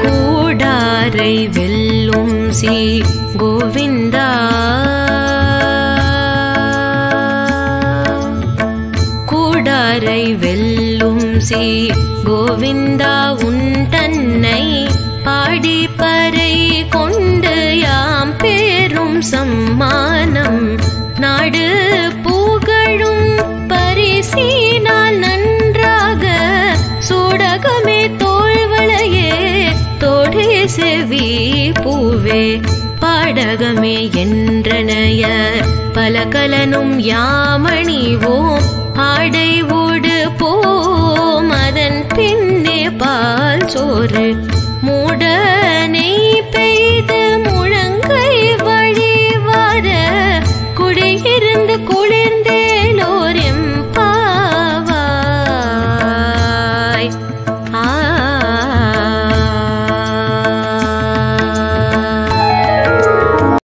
கூடாரை வெல்லும் ஸ்ரீ கோவிந்தா கூடாரை வெல்லும் ஸ்ரீ கோவிந்தா உன் தன்னை பாடி பறை கொண்டு யாம் பேரும் சம்மானம் நாடு புகழும் பரிசினால் நன்றாக சூடகமே தோள்வளையே தோடே செவி பூவே பாடகமே என்றனைய பலகலனும் யாமணிவோம் ஆடை